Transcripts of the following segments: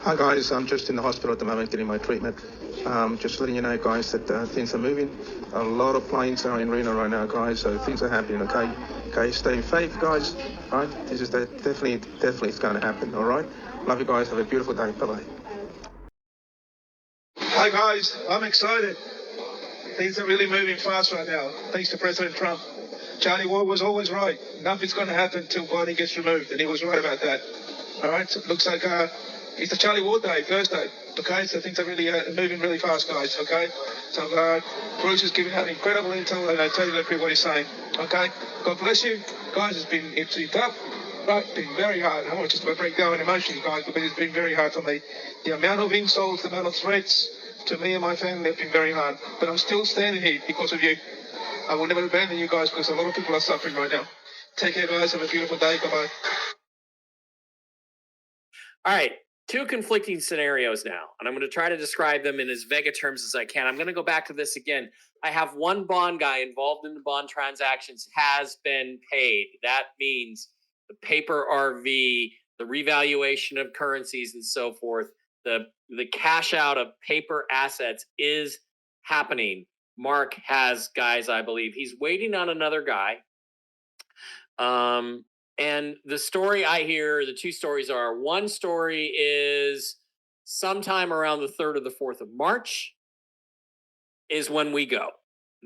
Hi guys, I'm just in the hospital at the moment getting my treatment. Just letting you know guys that things are moving. A lot of planes are in Reno right now guys, so things are happening, okay? Okay, stay in faith guys, right? This is definitely it's going to happen, alright? Love you guys, have a beautiful day, bye-bye. Hi guys, I'm excited. Things are really moving fast right now, thanks to President Trump. Charlie Ward was always right. Nothing's going to happen until Biden gets removed, and he was right about that. All right, so it looks like it's the Charlie Ward Day, Thursday. Okay, so things are really moving really fast, guys. Okay, so Bruce is giving out incredible intel, and I totally agree what he's saying. Okay, God bless you, guys. It's been tough, right? It's been very hard. I want just to break down emotions, guys, because it's been very hard for me. The amount of insults, the amount of threats to me and my family have been very hard. But I'm still standing here because of you. I will never abandon you guys because a lot of people are suffering right now. Take care, guys. Have a beautiful day. Bye-bye. All right. Two conflicting scenarios now, and I'm going to try to describe them in as vague terms as I can. I'm going to go back to this again. I have one bond guy involved in the bond transactions has been paid. That means the paper RV, the revaluation of currencies and so forth, the cash out of paper assets is happening. Mark has guys, I believe. He's waiting on another guy. And the story I hear, the two stories are, one story is sometime around the 3rd or the 4th of March is when we go.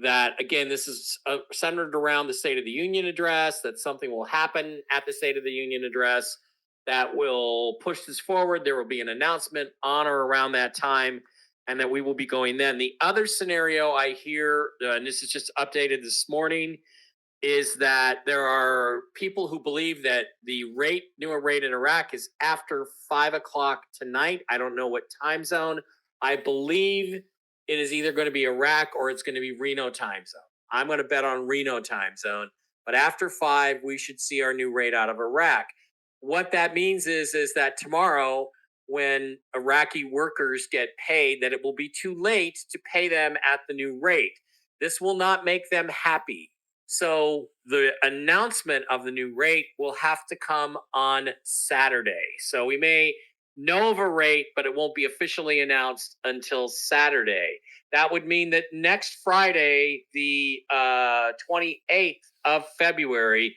That, again, this is centered around the State of the Union address, that something will happen at the State of the Union address that will push this forward. There will be an announcement on or around that time, and that we will be going then. The other scenario I hear, and this is just updated this morning, is that there are people who believe that the newer rate in Iraq is after 5 o'clock tonight. I don't know what time zone. I believe it is either going to be Iraq or it's going to be Reno time zone. I'm going to bet on Reno time zone. But after 5, we should see our new rate out of Iraq. What that means is that tomorrow, when Iraqi workers get paid, that it will be too late to pay them at the new rate. This will not make them happy. So the announcement of the new rate will have to come on Saturday. So we may know of a rate, but it won't be officially announced until Saturday. That would mean that next Friday, the 28th of February,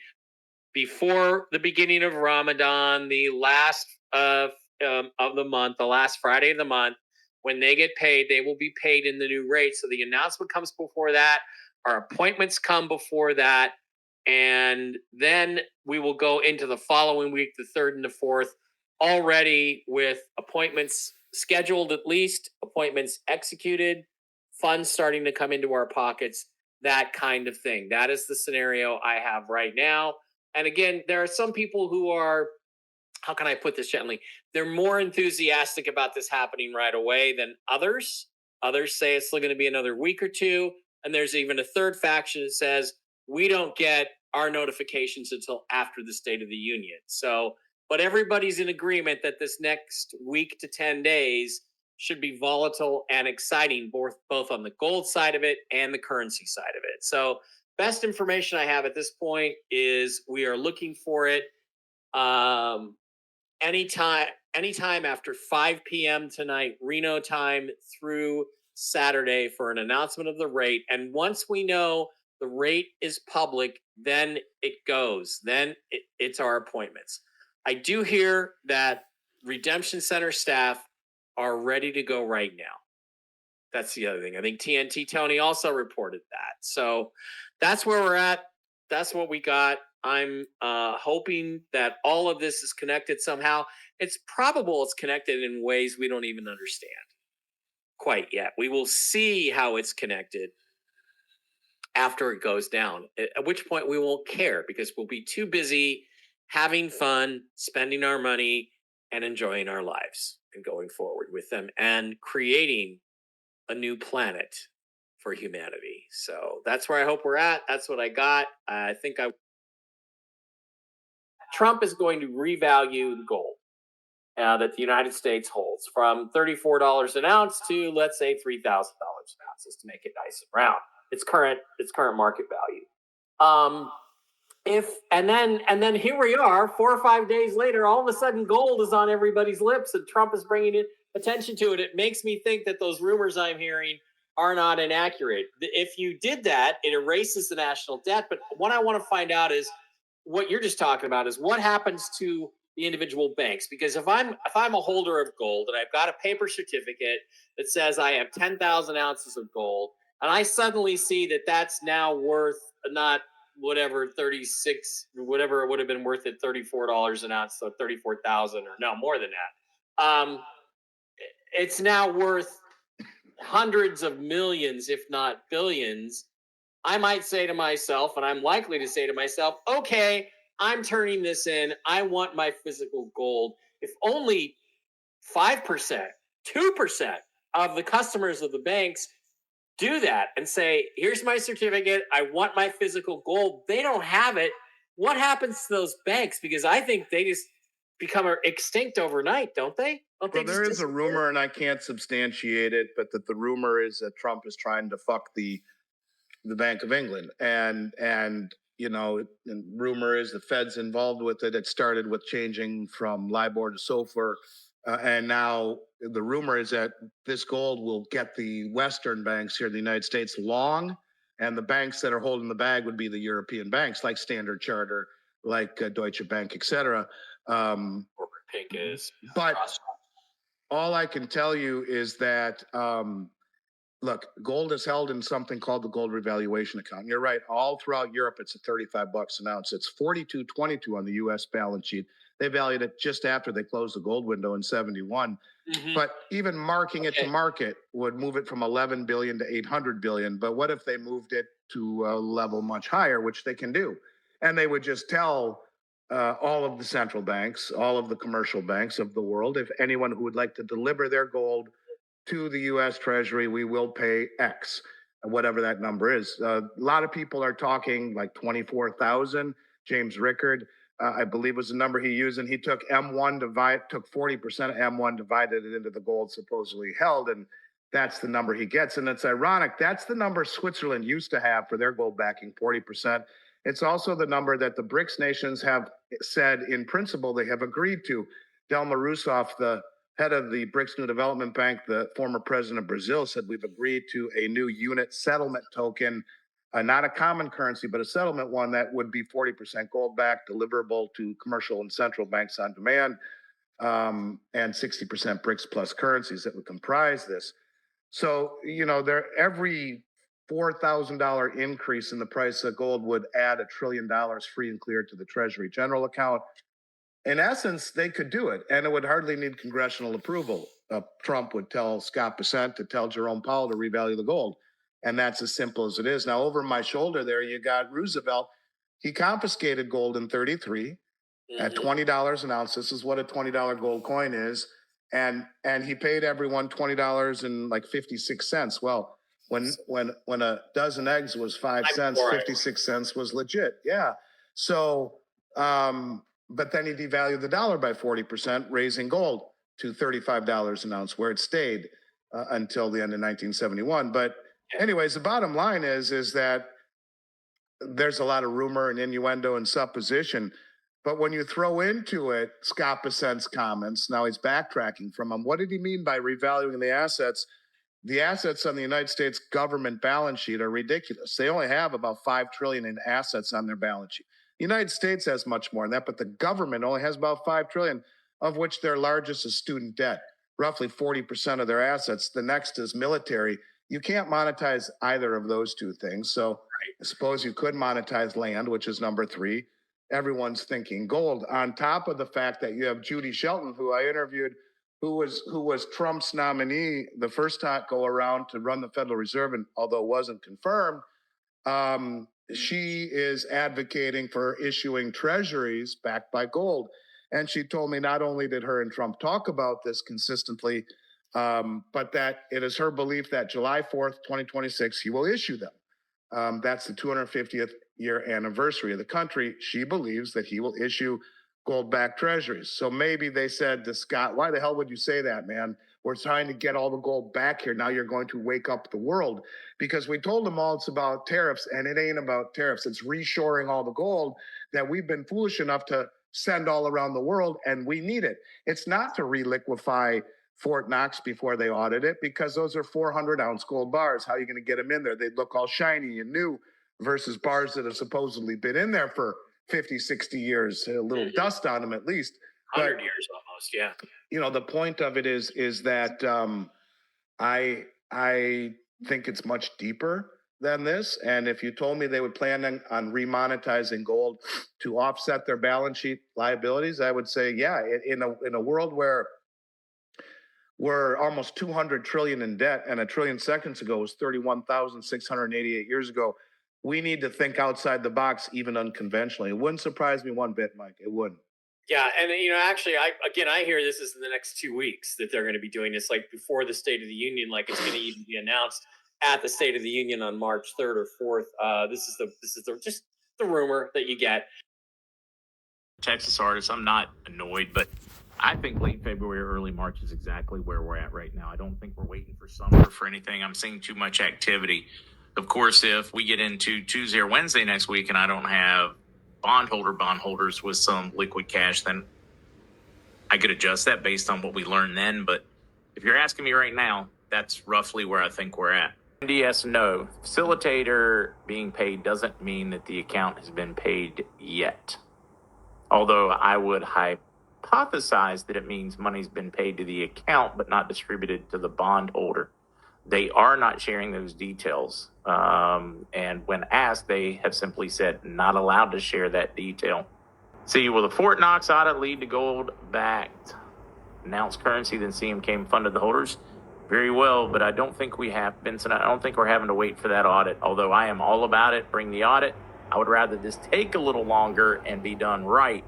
before the beginning of Ramadan, the last of the month, the last Friday of the month, when they get paid, they will be paid in the new rate. So the announcement comes before that. Our appointments come before that. And then we will go into the following week, the 3rd and the 4th, already with appointments scheduled, at least appointments executed, funds starting to come into our pockets, that kind of thing. That is the scenario I have right now. And again, there are some people who are, how can I put this gently? They're more enthusiastic about this happening right away than others. Others say it's still going to be another week or two. And there's even a third faction that says we don't get our notifications until after the State of the Union. So, but everybody's in agreement that this next week to 10 days should be volatile and exciting, both on the gold side of it and the currency side of it. So best information I have at this point is we are looking for it anytime after 5 p.m. tonight, Reno time, through Saturday for an announcement of the rate. And once we know the rate is public, then it goes. Then it's our appointments. I do hear that Redemption Center staff are ready to go right now. That's the other thing. I think TNT Tony also reported that. So that's where we're at. That's what we got. I'm hoping that all of this is connected somehow. It's probable it's connected in ways we don't even understand quite yet. We will see how it's connected after it goes down, at which point we won't care because we'll be too busy having fun, spending our money, and enjoying our lives and going forward with them and creating a new planet for humanity. So that's where I hope we're at. That's what I got. I think Trump is going to revalue the gold that the United States holds from $34 an ounce to, let's say, $3,000 an ounce, just to make it nice and round. Its current market value. and then here we are 4 or 5 days later, all of a sudden gold is on everybody's lips and Trump is bringing attention to it. It makes me think that those rumors I'm hearing are not inaccurate. If you did that, it erases the national debt. But what I want to find out is what you're just talking about is what happens to the individual banks. Because if I'm a holder of gold and I've got a paper certificate that says I have 10,000 ounces of gold, and I suddenly see that that's now worth not whatever 36, whatever it would have been worth at $34 an ounce, so 34,000 or no more than that. It's now worth hundreds of millions, if not billions. I might say to myself, and I'm likely to say to myself, okay, I'm turning this in. I want my physical gold. If only 5%, 2% of the customers of the banks do that and say, here's my certificate, I want my physical gold, they don't have it, what happens to those banks? Because I think they just become extinct overnight, don't they? Well, there is a rumor, and I can't substantiate it, but that the rumor is that Trump is trying to fuck the Bank of England, and and rumor is the Fed's involved with it. It started with changing from LIBOR to SOFR, and now the rumor is that this gold will get the Western banks here in the United States long, and the banks that are holding the bag would be the European banks like Standard Chartered, like Deutsche Bank, etc. Pink is, but all I can tell you is that look, gold is held in something called the gold revaluation account. And you're right. All throughout Europe, it's at $35 an ounce. It's $42.22 on the U.S. balance sheet. They valued it just after they closed the gold window in '71. Mm-hmm. But even marking it to market would move it from 11 billion to 800 billion. But what if they moved it to a level much higher, which they can do? And they would just tell all of the central banks, all of the commercial banks of the world, if anyone who would like to deliver their gold to the U.S. Treasury, we will pay X, whatever that number is. A lot of people are talking like 24,000. James Rickard, I believe, was the number he used, and he took M1 took 40% of M1, divided it into the gold supposedly held, and that's the number he gets. And it's ironic. That's the number Switzerland used to have for their gold backing, 40%. It's also the number that the BRICS nations have said in principle they have agreed to. Dilma Rousseff, the head of the BRICS New Development Bank, the former president of Brazil, said we've agreed to a new unit settlement token, not a common currency, but a settlement one that would be 40% gold backed, deliverable to commercial and central banks on demand, and 60% BRICS plus currencies that would comprise this. So, every $4,000 increase in the price of gold would add $1 trillion free and clear to the Treasury General account. In essence, they could do it, and it would hardly need congressional approval. Trump would tell Scott Bessent to tell Jerome Powell to revalue the gold, and that's as simple as it is. Now, over my shoulder there, you got Roosevelt. He confiscated gold in '33 at $20 an ounce. This is what a $20 gold coin is, and he paid everyone $20 and like 56 cents. Well, when a dozen eggs was 5 cents, 56 cents was legit. Yeah. So, but then he devalued the dollar by 40%, raising gold to $35 an ounce, where it stayed until the end of 1971. But anyways, the bottom line is that there's a lot of rumor and innuendo and supposition. But when you throw into it Scott Bessent's comments, now he's backtracking from them. What did he mean by revaluing the assets? The assets on the United States government balance sheet are ridiculous. They only have about $5 trillion in assets on their balance sheet. The United States has much more than that, but the government only has about $5 trillion, of which their largest is student debt, roughly 40% of their assets. The next is military. You can't monetize either of those two things. So I suppose you could monetize land, which is number 3. Everyone's thinking gold, on top of the fact that you have Judy Shelton, who I interviewed, who was Trump's nominee the first time go around to run the Federal Reserve, and although it wasn't confirmed, she is advocating for issuing treasuries backed by gold. And she told me not only did her and Trump talk about this consistently, but that it is her belief that July 4th, 2026, he will issue them. That's the 250th year anniversary of the country. She believes that he will issue gold-backed treasuries. So maybe they said to Scott, why the hell would you say that, man? We're trying to get all the gold back here. Now you're going to wake up the world. Because we told them all it's about tariffs, and it ain't about tariffs. It's reshoring all the gold that we've been foolish enough to send all around the world, and we need it. It's not to reliquify Fort Knox before they audit it, because those are 400-ounce gold bars. How are you going to get them in there? They'd look all shiny and new versus bars that have supposedly been in there for 50, 60 years, a little dust on them at least. 100 years almost, yeah. You know, the point of it is that I think it's much deeper than this. And if you told me they would plan on remonetizing gold to offset their balance sheet liabilities, I would say, yeah, in a world where we're almost 200 trillion in debt, and a trillion seconds ago was 31,688 years ago, we need to think outside the box, even unconventionally. It wouldn't surprise me one bit, Mike. It wouldn't. Yeah, and actually, I hear this is in the next 2 weeks that they're going to be doing this, like before the State of the Union, like it's going to even be announced at the State of the Union on March 3rd or 4th. This is just the rumor that you get. Texas artists, I'm not annoyed, but I think late February, early March is exactly where we're at right now. I don't think we're waiting for summer for anything. I'm seeing too much activity. Of course, if we get into Tuesday or Wednesday next week and I don't have bondholders with some liquid cash, then I could adjust that based on what we learned then. But if you're asking me right now, that's roughly where I think we're at. NDS, no. Facilitator being paid doesn't mean that the account has been paid yet. Although I would hypothesize that it means money's been paid to the account but not distributed to the bondholder. They are not sharing those details. And when asked, they have simply said not allowed to share that detail. See, will the Fort Knox audit lead to gold-backed announced currency then CMK funded the holders? Very well, but I don't think we have, Vincent. I don't think we're having to wait for that audit. Although I am all about it, bring the audit. I would rather this take a little longer and be done right.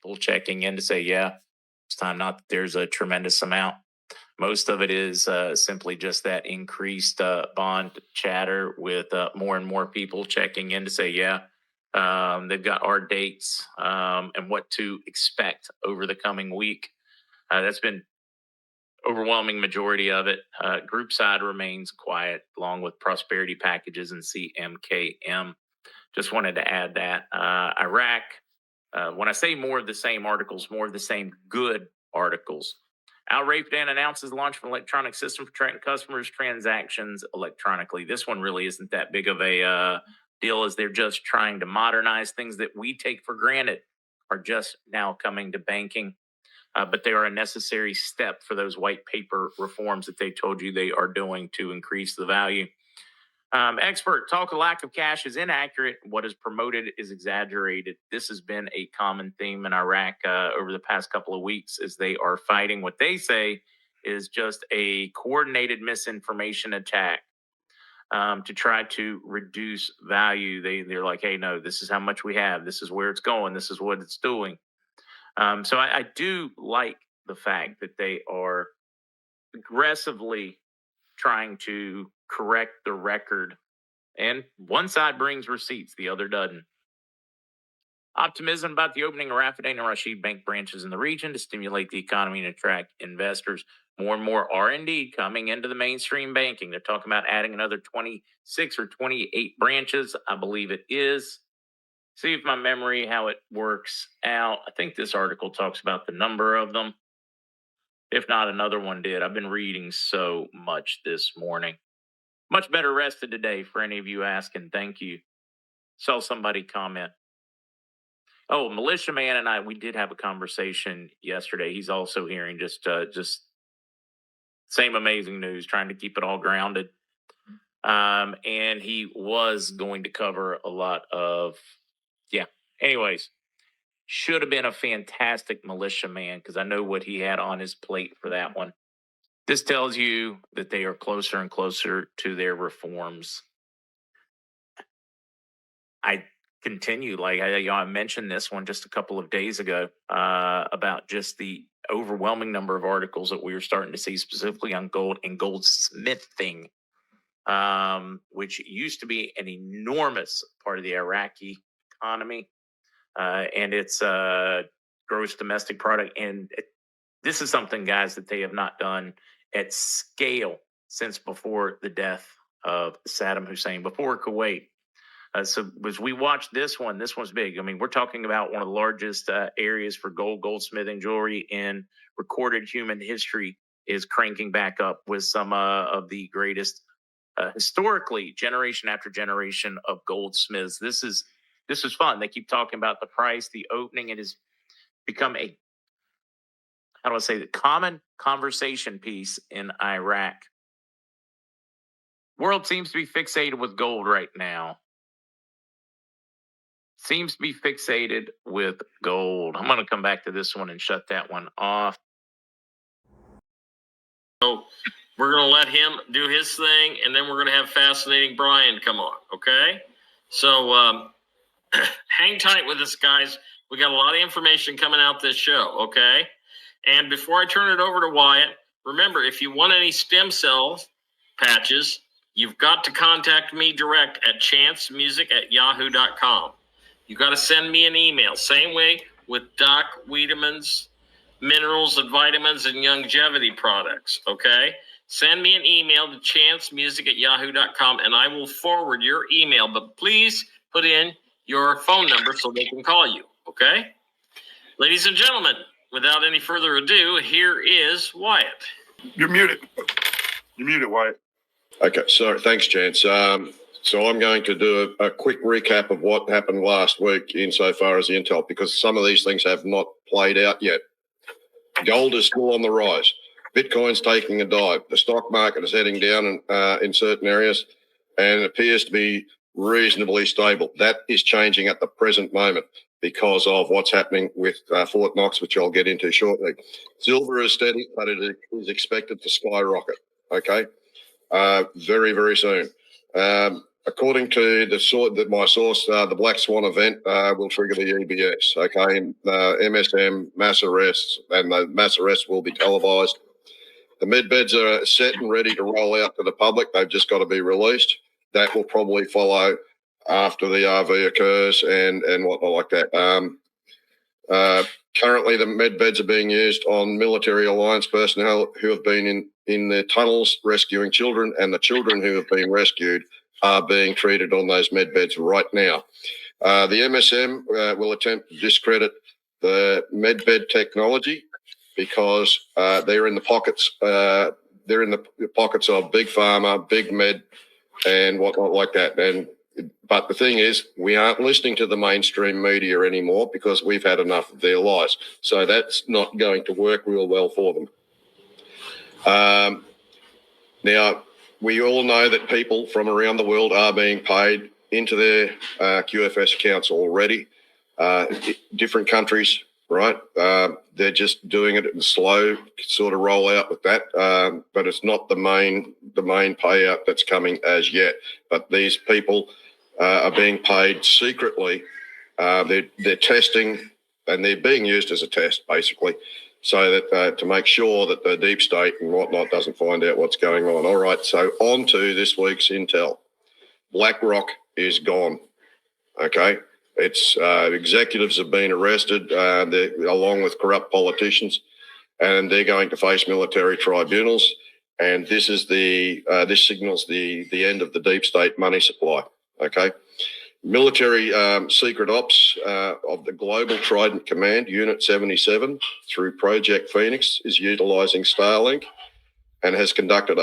People checking in to say, yeah, it's time, not that there's a tremendous amount. Most of it is simply just that increased bond chatter with more and more people checking in to say, yeah, they've got our dates and what to expect over the coming week. That's been overwhelming majority of it. Group side remains quiet, along with prosperity packages and CMKM. Just wanted to add that. Iraq, when I say more of the same articles, more of the same good articles. Al Rayfdan announces launch of an electronic system for tracking customers' transactions electronically. This one really isn't that big of a deal, as they're just trying to modernize things that we take for granted are just now coming to banking. But they are a necessary step for those white paper reforms that they told you they are doing to increase the value. Expert talk of lack of cash is inaccurate. What is promoted is exaggerated. This has been a common theme in Iraq over the past couple of weeks, as they are fighting what they say is just a coordinated misinformation attack to try to reduce value. They're like, hey, no, this is how much we have. This is where it's going. This is what it's doing. So I do like the fact that they are aggressively trying to correct the record, and one side brings receipts, the other doesn't. Optimism about the opening of Raffidan and Rashid bank branches in the region to stimulate the economy and attract investors. More and more are indeed coming into the mainstream banking. They're talking about adding another 26 or 28 branches, I believe it is. See if my memory, how it works out. I think this article talks about the number of them. If not, another one did. I've been reading so much this morning. Much better rested today, for any of you asking. Thank you. Saw somebody comment. Oh, Militia Man and I, we did have a conversation yesterday. He's also hearing just same amazing news, trying to keep it all grounded. And he was going to cover a lot of, anyways, should have been a fantastic Militia Man, because I know what he had on his plate for that one. This tells you that they are closer and closer to their reforms. I continue, like I mentioned this one just a couple of days ago about just the overwhelming number of articles that we were starting to see specifically on gold and goldsmithing, which used to be an enormous part of the Iraqi economy. And it's gross domestic product. And this is something, guys, that they have not done at scale since before the death of Saddam Hussein, before Kuwait. So as we watch this one's big. I mean, we're talking about one of the largest areas for goldsmithing jewelry in recorded human history is cranking back up with some of the greatest historically generation after generation of goldsmiths. This is fun. They keep talking about the price, the opening. It has become a, how do I say, the common conversation piece in Iraq. World seems to be fixated with gold right now. Seems to be fixated with gold. I'm going to come back to this one and shut that one off. So we're going to let him do his thing, and then we're going to have Fascinating Brian come on, okay? So hang tight with us, guys. We got a lot of information coming out this show, okay? And before I turn it over to Wyatt, remember, if you want any stem cell patches, you've got to contact me direct at chancemusic@yahoo.com. You got to send me an email. Same way with Doc Wiedemann's minerals and vitamins and longevity products, okay? Send me an email to chancemusic@yahoo.com, and I will forward your email. But please put in your phone number so they can call you, okay? Ladies and gentlemen, without any further ado, here is Wyatt. You're muted. You're muted, Wyatt. Okay, sorry. Thanks, Chance. So I'm going to do a quick recap of what happened last week insofar as the intel, because some of these things have not played out yet. Gold is still on the rise. Bitcoin's taking a dive. The stock market is heading down in certain areas and it appears to be reasonably stable. That is changing at the present moment because of what's happening with Fort Knox, which I'll get into shortly. Silver is steady, but it is expected to skyrocket, okay, very, very soon. According to my source, the Black Swan event will trigger the EBS, okay, MSM, mass arrests, and the mass arrests will be televised. The medbeds are set and ready to roll out to the public. They've just got to be released. That will probably follow after the RV occurs and whatnot like that. Currently, the medbeds are being used on military alliance personnel who have been in the tunnels rescuing children, and the children who have been rescued are being treated on those medbeds right now. The MSM will attempt to discredit the medbed technology because they're in the pockets. They're in the pockets of big pharma, big med, and whatnot like that. But the thing is, we aren't listening to the mainstream media anymore because we've had enough of their lies. So that's not going to work real well for them. Now, we all know that people from around the world are being paid into their QFS accounts already. Different countries, right? They're just doing it in slow sort of rollout with that, but it's not the main payout that's coming as yet. But these people are being paid secretly. They're testing, and they're being used as a test, basically, so that to make sure that the deep state and whatnot doesn't find out what's going on. All right, so on to this week's intel. BlackRock is gone, okay? Its executives have been arrested along with corrupt politicians, and they're going to face military tribunals. And this is this signals the end of the deep state money supply, okay? Military secret ops of the Global Trident Command, Unit 77, through Project Phoenix, is utilising Starlink and has conducted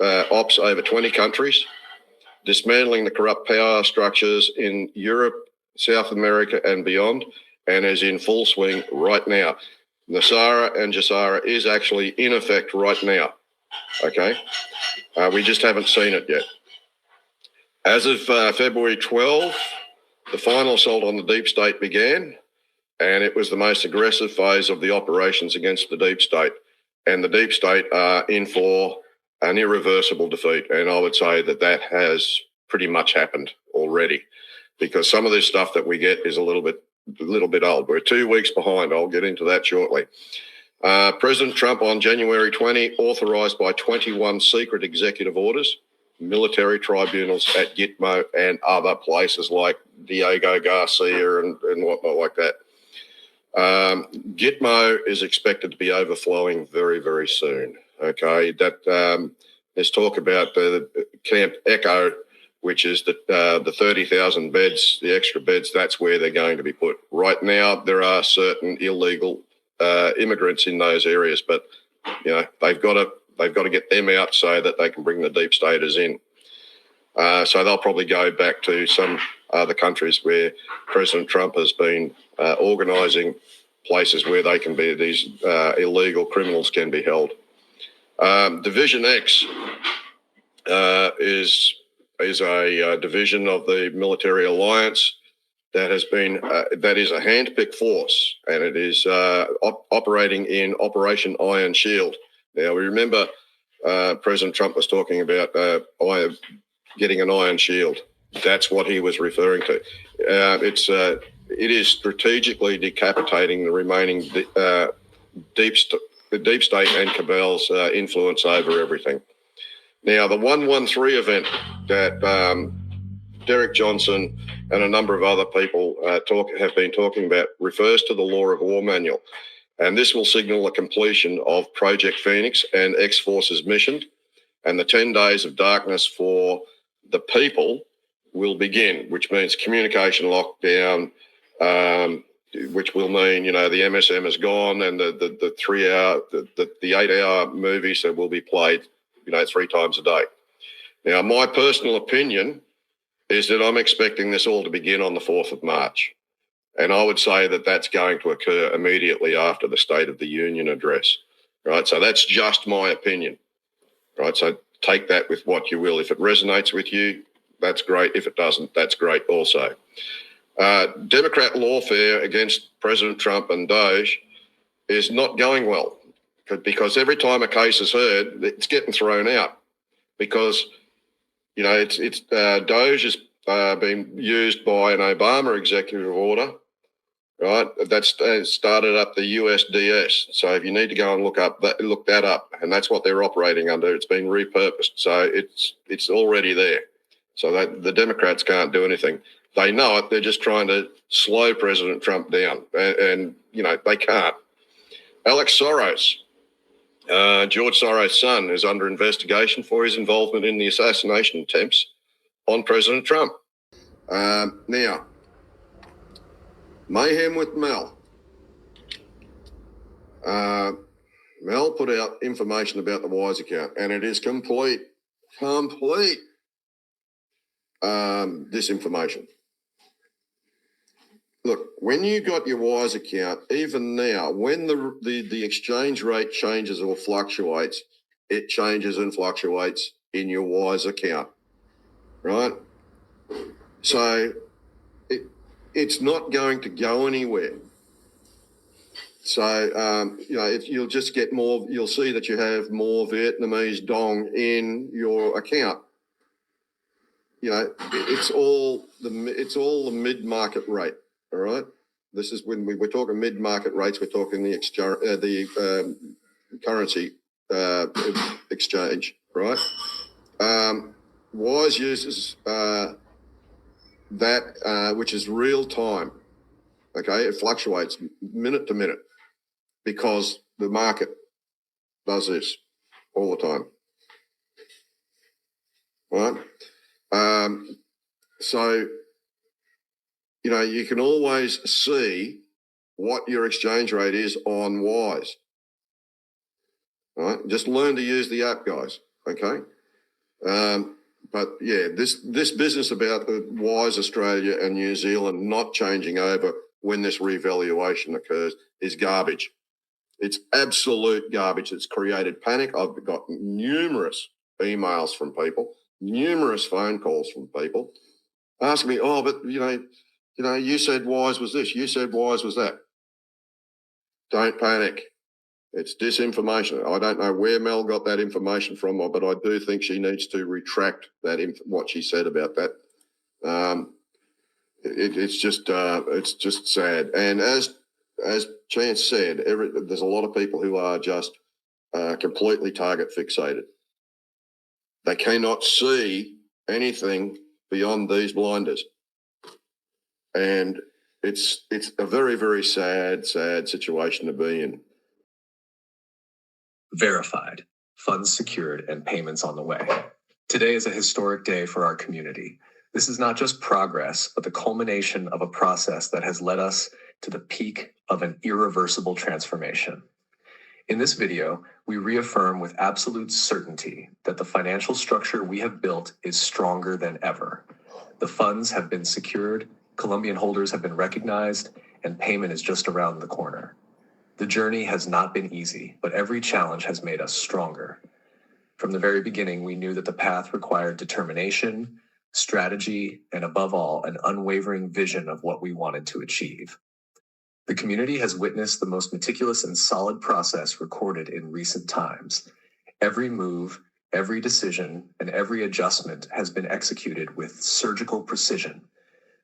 ops over 20 countries, dismantling the corrupt power structures in Europe, South America and beyond, and is in full swing right now. Nasara and Jassara is actually in effect right now, okay? We just haven't seen it yet. As of February 12, the final assault on the deep state began, and it was the most aggressive phase of the operations against the deep state. And the deep state are in for an irreversible defeat. And I would say that has pretty much happened already, because some of this stuff that we get is a little bit old. We're 2 weeks behind. I'll get into that shortly. President Trump on January 20 authorized by 21 secret executive orders military tribunals at Gitmo and other places like Diego Garcia and whatnot like that. Gitmo is expected to be overflowing very, very soon. Okay, that there's talk about the Camp Echo, which is the 30,000 beds, the extra beds. That's where they're going to be put. Right now, there are certain illegal immigrants in those areas, but you know they've got to get them out so that they can bring the deep staters in. So they'll probably go back to some other countries where President Trump has been organising places where they can be, these illegal criminals can be held. Division X is a division of the military alliance that has been that is a hand-picked force, and it is operating in Operation Iron Shield. Now we remember President Trump was talking about getting an iron shield. That's what he was referring to. It is strategically decapitating the remaining deep state and cabal's influence over everything. Now, the 113 event that Derek Johnson and a number of other people have been talking about refers to the Law of War Manual, and this will signal the completion of Project Phoenix and X-Force's mission, and the 10 days of darkness for the people will begin, which means communication lockdown, which will mean, you know, the MSM is gone, and the 3-hour, the 8-hour movies that will be played, you know, 3 times a day. Now, my personal opinion is that I'm expecting this all to begin on the 4th of March. And I would say that that's going to occur immediately after the State of the Union address, right? So that's just my opinion, right? So take that with what you will. If it resonates with you, that's great. If it doesn't, that's great also. Democrat lawfare against President Trump and Doge is not going well, because every time a case is heard, it's getting thrown out because, you know, Doge has been used by an Obama executive order, right? That's started up the USDS. So if you need to go and look that up, and that's what they're operating under. It's been repurposed, so it's already there. So that the Democrats can't do anything. They know it. They're just trying to slow President Trump down, and you know they can't. Alex Soros, George Soros' son, is under investigation for his involvement in the assassination attempts on President Trump. Now, mayhem with Mel. Mel put out information about the Wise account, and it is complete disinformation. Look, when you got your Wise account, even now, when the exchange rate changes or fluctuates, it changes and fluctuates in your Wise account, right? So it's not going to go anywhere. So, you know, if you'll just get more, you'll see that you have more Vietnamese dong in your account. You know, it's all the mid-market rate. All right. This is when we're talking mid-market rates. We're talking the currency exchange, right? Wise uses that which is real time. Okay, it fluctuates minute to minute because the market does this all the time. Right? So, you know, you can always see what your exchange rate is on Wise. All right? Just learn to use the app, guys, okay? But, yeah, this business about the Wise Australia and New Zealand not changing over when this revaluation occurs is garbage. It's absolute garbage. It's created panic. I've got numerous emails from people, numerous phone calls from people asking me, oh, but, you know, you said Wise was this, you said Wise was that. Don't panic. It's disinformation. I don't know where Mel got that information from, but I do think she needs to retract that what she said about that. It's just sad. And as Chance said, there's a lot of people who are just completely target fixated. They cannot see anything beyond these blinders. And it's a very, very sad situation to be in. Verified, funds secured, and payments on the way. Today is a historic day for our community. This is not just progress, but the culmination of a process that has led us to the peak of an irreversible transformation. In this video, we reaffirm with absolute certainty that the financial structure we have built is stronger than ever. The funds have been secured, Colombian holders have been recognized, and payment is just around the corner. The journey has not been easy, but every challenge has made us stronger. From the very beginning, we knew that the path required determination, strategy, and above all, an unwavering vision of what we wanted to achieve. The community has witnessed the most meticulous and solid process recorded in recent times. Every move, every decision, and every adjustment has been executed with surgical precision.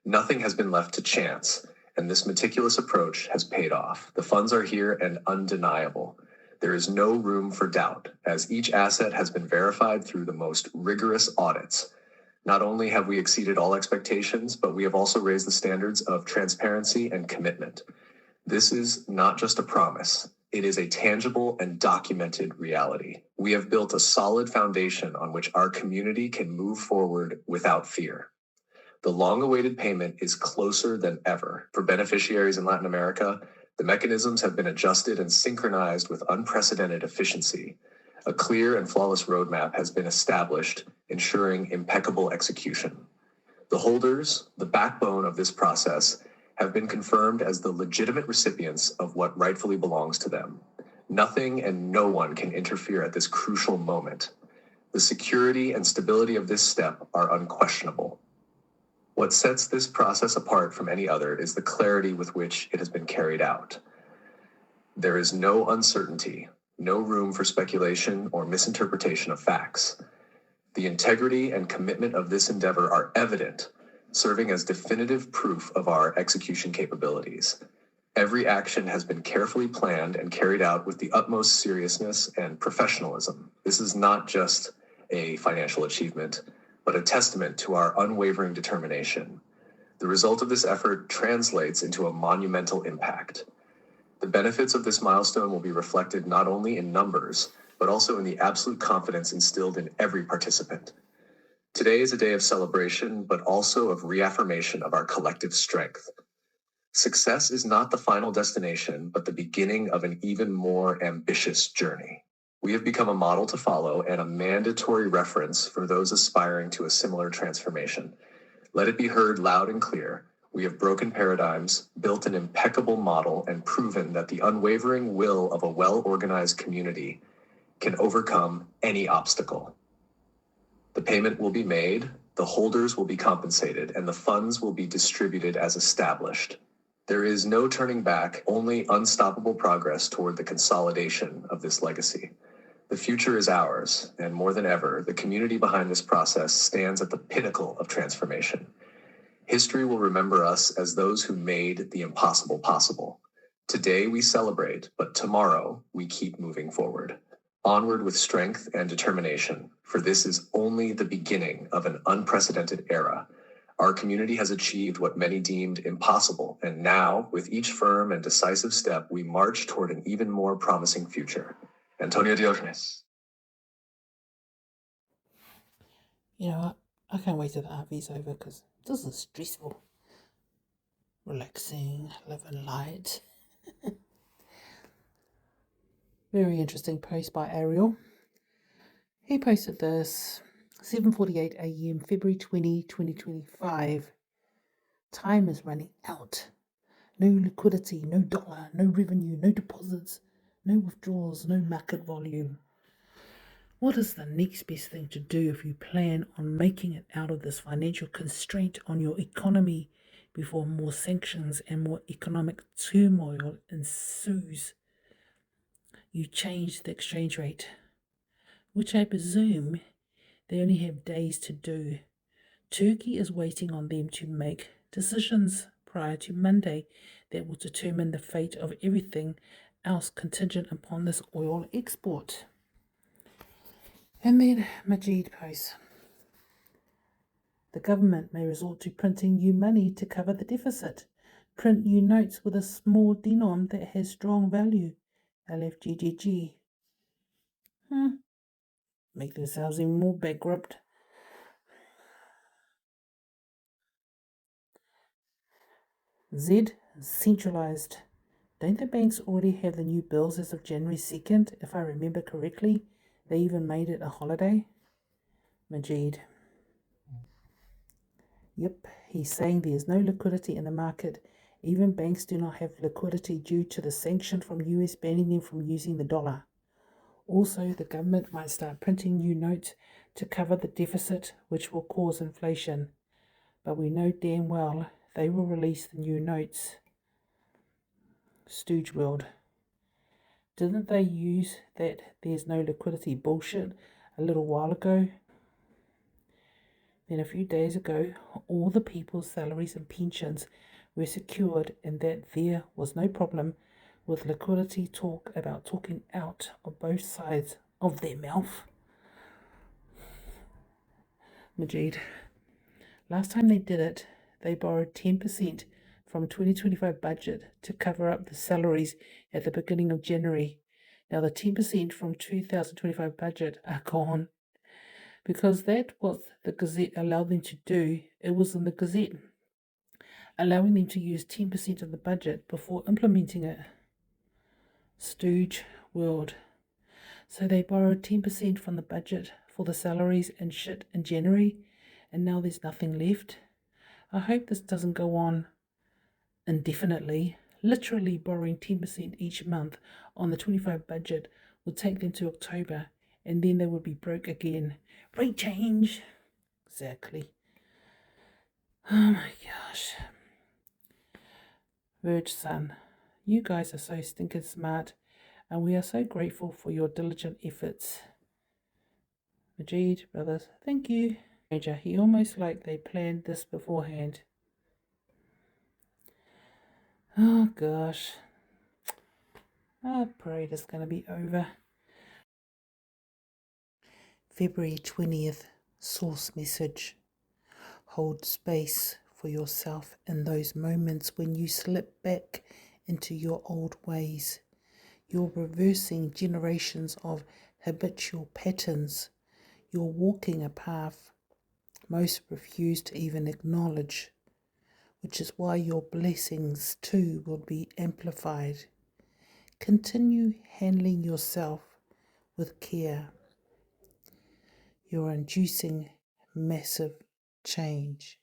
Nothing has been left to chance, and this meticulous approach has paid off. The funds are here and undeniable. There is no room for doubt, as each asset has been verified through the most rigorous audits. Not only have we exceeded all expectations, but we have also raised the standards of transparency and commitment. This is not just a promise. It is a tangible and documented reality. We have built a solid foundation on which our community can move forward without fear. The long-awaited payment is closer than ever. For beneficiaries in Latin America, the mechanisms have been adjusted and synchronized with unprecedented efficiency. A clear and flawless roadmap has been established, ensuring impeccable execution. The holders, the backbone of this process, have been confirmed as the legitimate recipients of what rightfully belongs to them. Nothing and no one can interfere at this crucial moment. The security and stability of this step are unquestionable. What sets this process apart from any other is the clarity with which it has been carried out. There is no uncertainty, no room for speculation or misinterpretation of facts. The integrity and commitment of this endeavor are evident, serving as definitive proof of our execution capabilities. Every action has been carefully planned and carried out with the utmost seriousness and professionalism. This is not just a financial achievement, but a testament to our unwavering determination. The result of this effort translates into a monumental impact. The benefits of this milestone will be reflected not only in numbers, but also in the absolute confidence instilled in every participant. Today is a day of celebration, but also of reaffirmation of our collective strength. Success is not the final destination, but the beginning of an even more ambitious journey. We have become a model to follow and a mandatory reference for those aspiring to a similar transformation. Let it be heard loud and clear. We have broken paradigms, built an impeccable model, and proven that the unwavering will of a well-organized community can overcome any obstacle. The payment will be made, the holders will be compensated, and the funds will be distributed as established. There is no turning back, only unstoppable progress toward the consolidation of this legacy. The future is ours, and more than ever, the community behind this process stands at the pinnacle of transformation. History will remember us as those who made the impossible possible. Today we celebrate, but tomorrow we keep moving forward. Onward with strength and determination, for this is only the beginning of an unprecedented era. Our community has achieved what many deemed impossible, and now, with each firm and decisive step, we march toward an even more promising future. Antonio Diogenes. You know what? I can't wait till the RV's over because this is stressful. Relaxing, living light. Very interesting post by Ariel. He posted this 7:48 a.m. February 20, 2025. Time is running out. No liquidity, no dollar, no revenue, no deposits, no withdrawals, no market volume. What is the next best thing to do if you plan on making it out of this financial constraint on your economy before more sanctions and more economic turmoil ensues? You change the exchange rate, which I presume they only have days to do. Turkey is waiting on them to make decisions prior to Monday that will determine the fate of everything else contingent upon this oil export. And then Majid posts, the government may resort to printing new money to cover the deficit. print new notes with a small denom that has strong value. LFGGG. Make themselves even more bankrupt. Z, centralized. Don't the banks already have the new bills as of January 2nd, if I remember correctly? They even made it a holiday. Majid. Yep, he's saying there's no liquidity in the market. Even banks do not have liquidity due to the sanction from US banning them from using the dollar. Also, the government might start printing new notes to cover the deficit, which will cause inflation. But we know damn well they will release the new notes. Stooge World. Didn't they use that there's no liquidity bullshit a little while ago? Then a few days ago, all the people's salaries and pensions were secured and that there was no problem with liquidity talk about talking out of both sides of their mouth. Majid. Last time they did it, they borrowed 10% from 2025 budget to cover up the salaries at the beginning of January. Now the 10% from 2025 budget are gone. Because that what the Gazette allowed them to do. It was in the Gazette, allowing them to use 10% of the budget before implementing it. Stooge World. So they borrowed 10% from the budget for the salaries and shit in January, and now there's nothing left. I hope this doesn't go on indefinitely. Literally borrowing 10% each month on the 25 budget will take them to October, and then they will be broke again. Rate change. Exactly. Oh my gosh. Verge Sun, you guys are so stinking smart, and we are so grateful for your diligent efforts. Majid, brothers, thank you. Major, he almost like they planned this beforehand. Oh gosh. Our parade is going to be over. February 20th, source message. Hold space for yourself in those moments when you slip back into your old ways. You're reversing generations of habitual patterns. You're walking a path most refuse to even acknowledge, which is why your blessings too will be amplified. Continue handling yourself with care. You're inducing massive change.